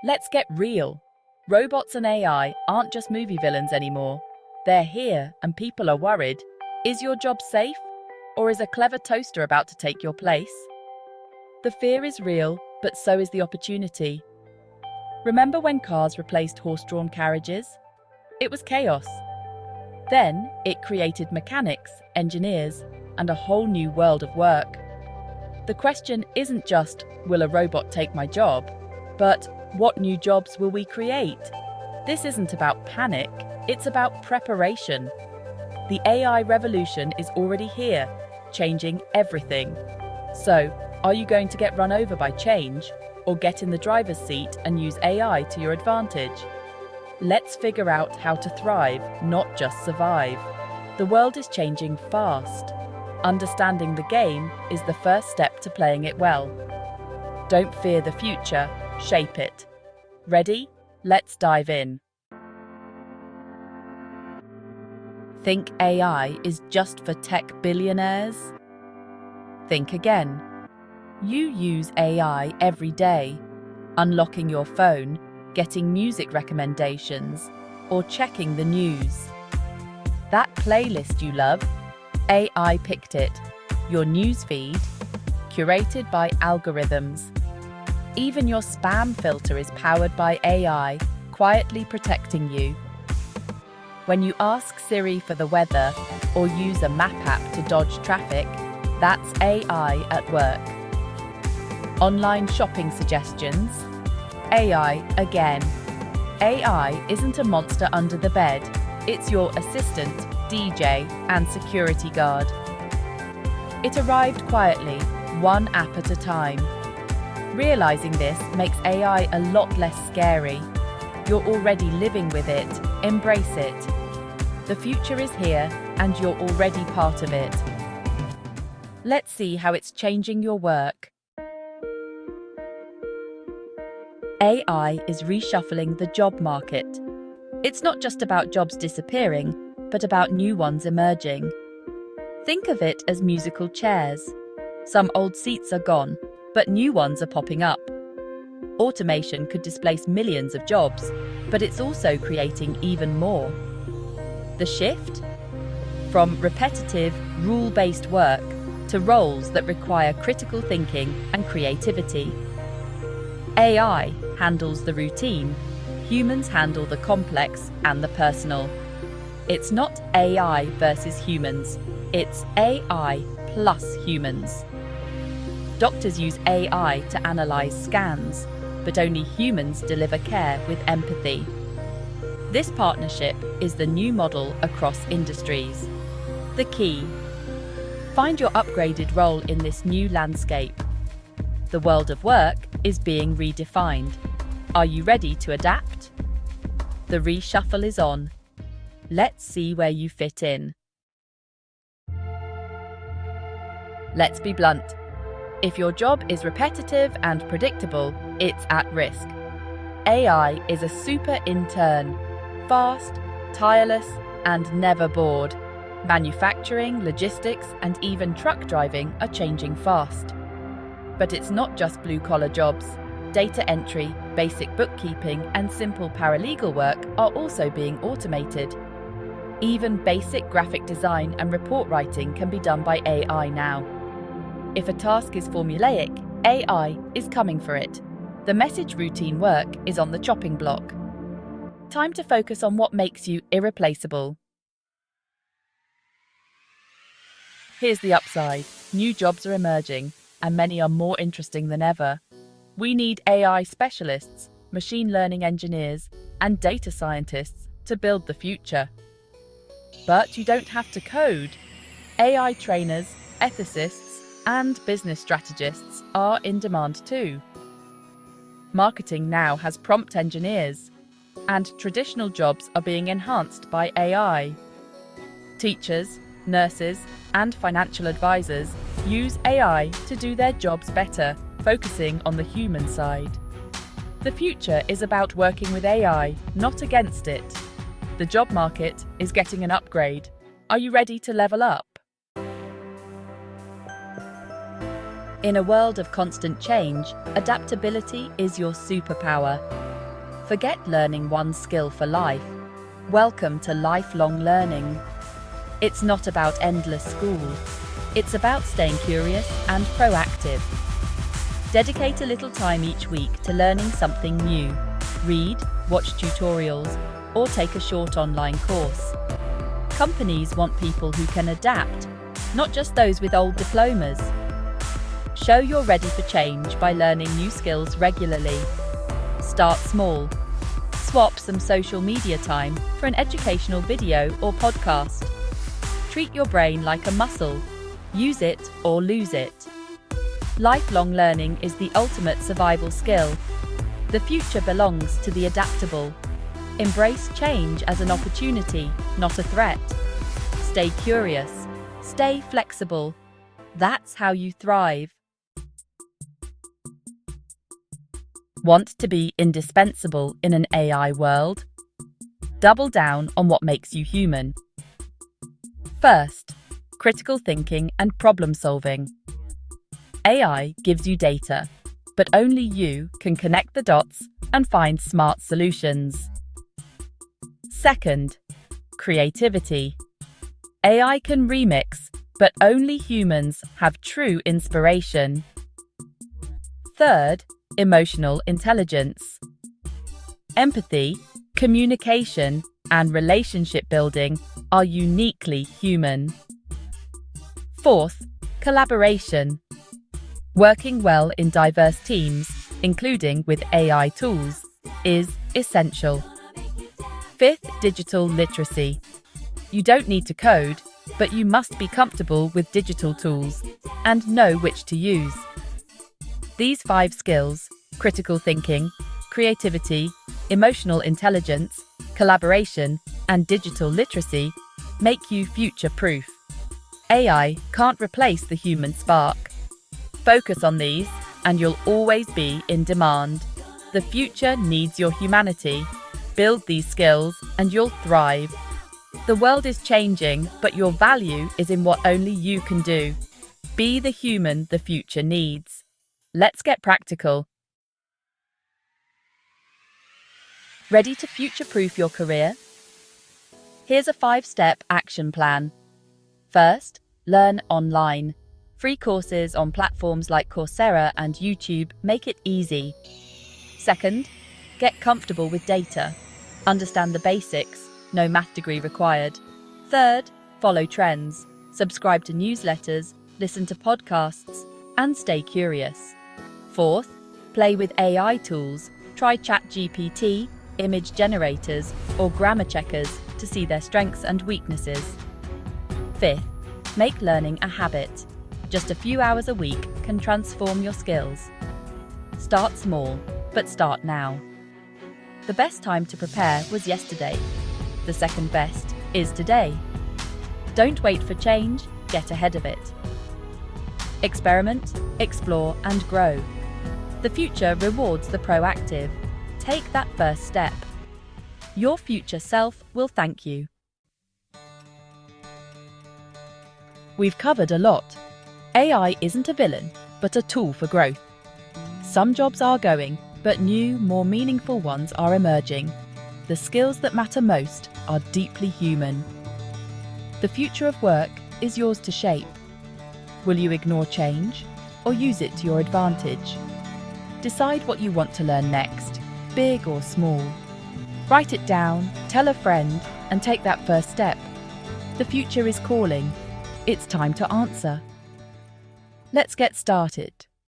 Let's get real. Robots and AI aren't just movie villains anymore. They're here and people are worried. Is your job safe? Or is a clever toaster about to take your place? The fear is real, but so is the opportunity. Remember when cars replaced horse-drawn carriages? It was chaos. Then it created mechanics, engineers, and a whole new world of work. The question isn't just, will a robot take my job? But what new jobs will we create? This isn't about panic, it's about preparation. The AI revolution is already here, changing everything. So, are you going to get run over by change, or get in the driver's seat and use AI to your advantage? Let's figure out how to thrive, not just survive. The world is changing fast. Understanding the game is the first step to playing it well. Don't fear the future, shape it. Ready? Let's dive in. Think AI is just for tech billionaires? Think again. You use AI every day, unlocking your phone, getting music recommendations, or checking the news. That playlist you love, AI picked it. Your newsfeed, curated by algorithms. Even your spam filter is powered by AI, quietly protecting you. When you ask Siri for the weather or use a map app to dodge traffic, that's AI at work. Online shopping suggestions? AI again. AI isn't a monster under the bed. It's your assistant, DJ, and security guard. It arrived quietly, one app at a time. Realizing this makes AI a lot less scary. You're already living with it. Embrace it. The future is here, and you're already part of it. Let's see how it's changing your work. AI is reshuffling the job market. It's not just about jobs disappearing, but about new ones emerging. Think of it as musical chairs. Some old seats are gone, but new ones are popping up. Automation could displace millions of jobs, but it's also creating even more. The shift? From repetitive, rule-based work to roles that require critical thinking and creativity. AI handles the routine, humans handle the complex and the personal. It's not AI versus humans, it's AI plus humans. Doctors use AI to analyze scans, but only humans deliver care with empathy. This partnership is the new model across industries. The key: find your upgraded role in this new landscape. The world of work is being redefined. Are you ready to adapt? The reshuffle is on. Let's see where you fit in. Let's be blunt. If your job is repetitive and predictable, it's at risk. AI is a super intern, fast, tireless, and never bored. Manufacturing, logistics, and even truck driving are changing fast. But it's not just blue-collar jobs. Data entry, basic bookkeeping, and simple paralegal work are also being automated. Even basic graphic design and report writing can be done by AI now. If a task is formulaic, AI is coming for it. The message routine work is on the chopping block. Time to focus on what makes you irreplaceable. Here's the upside. New jobs are emerging, and many are more interesting than ever. We need AI specialists, machine learning engineers, and data scientists to build the future. But you don't have to code. AI trainers, ethicists, and business strategists are in demand too. Marketing now has prompt engineers, and traditional jobs are being enhanced by AI. Teachers, nurses, and financial advisors use AI to do their jobs better, focusing on the human side. The future is about working with AI, not against it. The job market is getting an upgrade. Are you ready to level up? In a world of constant change, adaptability is your superpower. Forget learning one skill for life. Welcome to lifelong learning. It's not about endless school. It's about staying curious and proactive. Dedicate a little time each week to learning something new. Read, watch tutorials, or take a short online course. Companies want people who can adapt, not just those with old diplomas. Show you're ready for change by learning new skills regularly. Start small. Swap some social media time for an educational video or podcast. Treat your brain like a muscle. Use it or lose it. Lifelong learning is the ultimate survival skill. The future belongs to the adaptable. Embrace change as an opportunity, not a threat. Stay curious. Stay flexible. That's how you thrive. Want to be indispensable in an AI world? Double down on what makes you human. First, critical thinking and problem solving. AI gives you data, but only you can connect the dots and find smart solutions. Second, creativity. AI can remix, but only humans have true inspiration. Third, emotional intelligence. Empathy, communication, and relationship building are uniquely human. Fourth, collaboration. Working well in diverse teams, including with AI tools, is essential. Fifth, digital literacy. You don't need to code, but you must be comfortable with digital tools and know which to use. These 5 skills, critical thinking, creativity, emotional intelligence, collaboration, and digital literacy, make you future-proof. AI can't replace the human spark. Focus on these, and you'll always be in demand. The future needs your humanity. Build these skills, and you'll thrive. The world is changing, but your value is in what only you can do. Be the human the future needs. Let's get practical. Ready to future-proof your career? Here's a 5-step action plan. First, learn online. Free courses on platforms like Coursera and YouTube make it easy. Second, get comfortable with data. Understand the basics, no math degree required. Third, follow trends. Subscribe to newsletters, listen to podcasts, and stay curious. Fourth, play with AI tools. Try ChatGPT, image generators, or grammar checkers to see their strengths and weaknesses. Fifth, make learning a habit. Just a few hours a week can transform your skills. Start small, but start now. The best time to prepare was yesterday. The second best is today. Don't wait for change, get ahead of it. Experiment, explore, and grow. The future rewards the proactive. Take that first step. Your future self will thank you. We've covered a lot. AI isn't a villain, but a tool for growth. Some jobs are going, but new, more meaningful ones are emerging. The skills that matter most are deeply human. The future of work is yours to shape. Will you ignore change or use it to your advantage? Decide what you want to learn next, big or small. Write it down, tell a friend, and take that first step. The future is calling. It's time to answer. Let's get started.